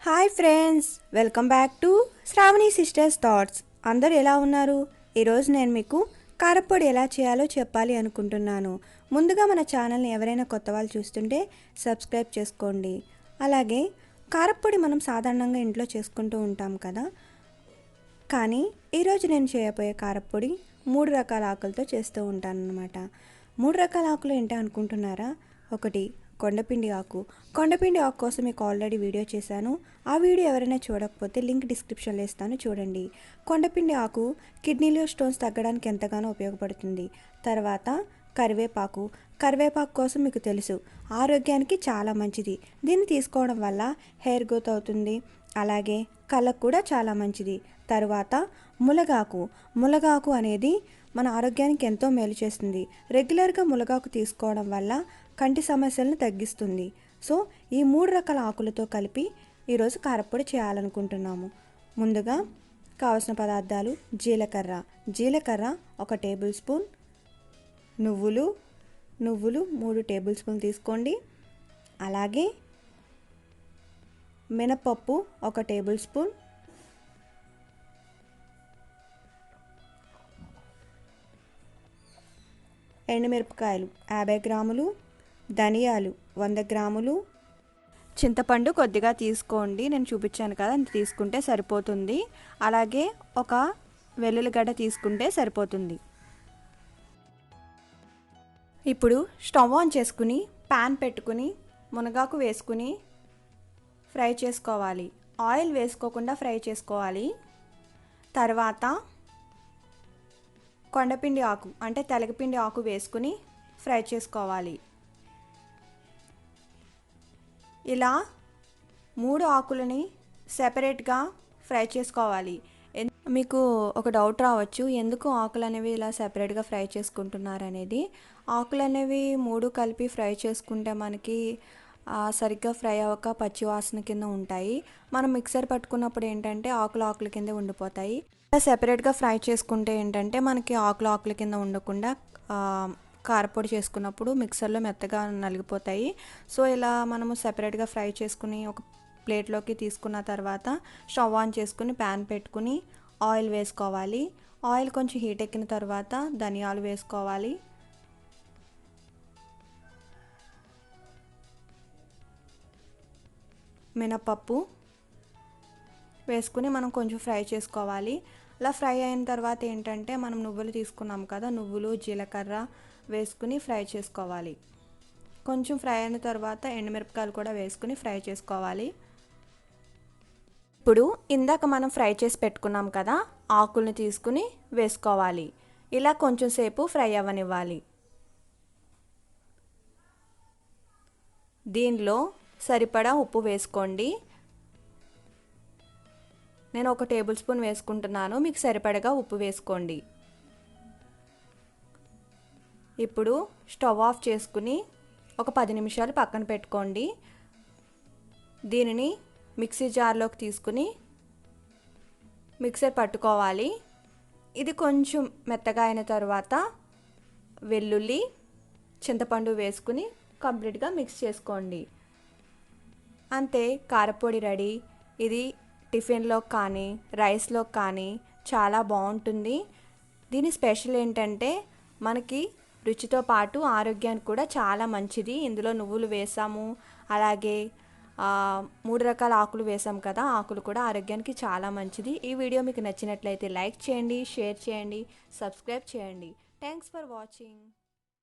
Hi friends, welcome back to Shravani sisters thoughts. అందరూ ఎలా ఉన్నారు? ఈరోజు నేను మీకు కారప్పొడి ఎలా చేయాలో చెప్పాలి అనుకుంటున్నాను. ముందుగా మన ఛానల్ని ఎవరైనా కొత్త వాళ్ళు చూస్తుంటే సబ్స్క్రైబ్ చేసుకోండి. అలాగే కారప్పొడి మనం సాధారణంగా ఇంట్లో చేసుకుంటూ ఉంటాం కదా, కానీ ఈరోజు నేను చేయబోయే కారప్పొడి 3 రకాల ఆకులతో చేస్తూ ఉంటాను అన్నమాట. 3 రకాల ఆకులు ఏంటో అనుకుంటున్నారా? ఒకటి కొండపిండి ఆకు. కొండపిండి ఆకు కోసం మీకు ఆల్రెడీ వీడియో చేశాను. ఆ వీడియో ఎవరైనా చూడకపోతే లింక్ డిస్క్రిప్షన్లో ఇస్తాను, చూడండి. కొండపిండి ఆకు కిడ్నీలో స్టోన్స్ తగ్గడానికి ఎంతగానో ఉపయోగపడుతుంది. తర్వాత కరివేపాకు. కరివేపాకు కోసం మీకు తెలుసు, ఆరోగ్యానికి చాలా మంచిది. దీన్ని తీసుకోవడం వల్ల హెయిర్ గ్రోత్ అవుతుంది, అలాగే కళ్ళకు కూడా చాలా మంచిది. తర్వాత మునగాకు. మునగాకు అనేది మన ఆరోగ్యానికి ఎంతో మేలు చేస్తుంది. రెగ్యులర్గా మునగాకు తీసుకోవడం వల్ల కంటి సమస్యలను తగ్గిస్తుంది. సో ఈ 3 రకాల ఆకులతో కలిపి ఈరోజు కారప్పొడి చేయాలనుకుంటున్నాము. ముందుగా కావలసిన పదార్థాలు: జీలకర్ర 1 టేబుల్ స్పూన్, నువ్వులు 3 టేబుల్ స్పూన్ తీసుకోండి. అలాగే మినపప్పు 1 టేబుల్ స్పూన్, ఎండుమిరపకాయలు 50 గ్రాములు, ధనియాలు 100 గ్రాములు, చింతపండు కొద్దిగా తీసుకోండి, నేను చూపించాను కదా అంత తీసుకుంటే సరిపోతుంది. అలాగే ఒక వెల్లుల్లిగడ్డ తీసుకుంటే సరిపోతుంది. ఇప్పుడు స్టవ్ ఆన్ చేసుకుని పాన్ పెట్టుకుని మునగాకు వేసుకుని ఫ్రై చేసుకోవాలి. ఆయిల్ వేసుకోకుండా ఫ్రై చేసుకోవాలి. తర్వాత కొండపిండి ఆకు అంటే తెలగపిండి ఆకు వేసుకుని ఫ్రై చేసుకోవాలి. ఇలా 3 ఆకులని సెపరేట్గా ఫ్రై చేసుకోవాలి. మీకు ఒక డౌట్ రావచ్చు, ఎందుకు ఆకులు అనేవి ఇలా సెపరేట్గా ఫ్రై చేసుకుంటున్నారు అనేది. ఆకులు అనేవి 3 కలిపి ఫ్రై చేసుకుంటే మనకి సరిగ్గా ఫ్రై అవ్వక పచ్చివాసన కింద ఉంటాయి. మనం మిక్సర్ పట్టుకున్నప్పుడు ఏంటంటే ఆకుల కింద ఉండిపోతాయి. సెపరేట్గా ఫ్రై చేసుకుంటే ఏంటంటే మనకి ఆకుల కింద ఉండకుండా కారపొడి చేసుకున్నప్పుడు మిక్సర్లో మెత్తగా నలిగిపోతాయి. సో ఇలా మనము సెపరేట్గా ఫ్రై చేసుకుని ఒక ప్లేట్లోకి తీసుకున్న తర్వాత స్టవ్ ఆన్ చేసుకుని ప్యాన్ పెట్టుకుని ఆయిల్ వేసుకోవాలి. ఆయిల్ కొంచెం హీట్ ఎక్కిన తర్వాత ధనియాలు వేసుకోవాలి. మినపప్పు వేసుకుని మనం కొంచెం ఫ్రై చేసుకోవాలి. అలా ఫ్రై అయిన తర్వాత ఏంటంటే మనం నువ్వులు తీసుకున్నాం కదా, నువ్వులు జీలకర్ర వేసుకుని ఫ్రై చేసుకోవాలి. కొంచెం ఫ్రై అయిన తర్వాత ఎండుమిరపకాయలు కూడా వేసుకుని ఫ్రై చేసుకోవాలి. ఇప్పుడు ఇందాక మనం ఫ్రై చేసి పెట్టుకున్నాం కదా, ఆకుల్ని తీసుకుని వేసుకోవాలి. ఇలా కొంచెం సేపు ఫ్రై అవ్వనివ్వాలి. దీనిలో సరిపడా ఉప్పు వేసుకోండి. నేను 1 టేబుల్ స్పూన్ వేసుకుంటున్నాను, మీకు సరిపడగా ఉప్పు వేసుకోండి. ఇప్పుడు స్టవ్ ఆఫ్ చేసుకుని ఒక 10 నిమిషాలు పక్కన పెట్టుకోండి. దీనిని మిక్సీ జార్లోకి తీసుకుని మిక్సర్ పట్టుకోవాలి. ఇది కొంచెం మెత్తగా అయిన తర్వాత వెల్లుల్లి, చింతపండు వేసుకుని కంప్లీట్గా మిక్స్ చేసుకోండి. అంతే, కారప్పొడి రెడీ. ఇది టిఫిన్లో కానీ రైస్లో కానీ చాలా బాగుంటుంది. దీని స్పెషల్ ఏంటంటే మనకి రుచితో పాటు ఆరోగ్యానికి కూడా చాలా మంచిది. ఇందులో నువ్వులు వేసాము, అలాగే 3 రకాల ఆకులు వేసాం కదా, ఆకులు కూడా ఆరోగ్యానికి చాలా మంచిది. ఈ వీడియో మీకు నచ్చినట్లయితే లైక్ చేయండి, షేర్ చేయండి, సబ్స్క్రైబ్ చేయండి. Thanks for watching.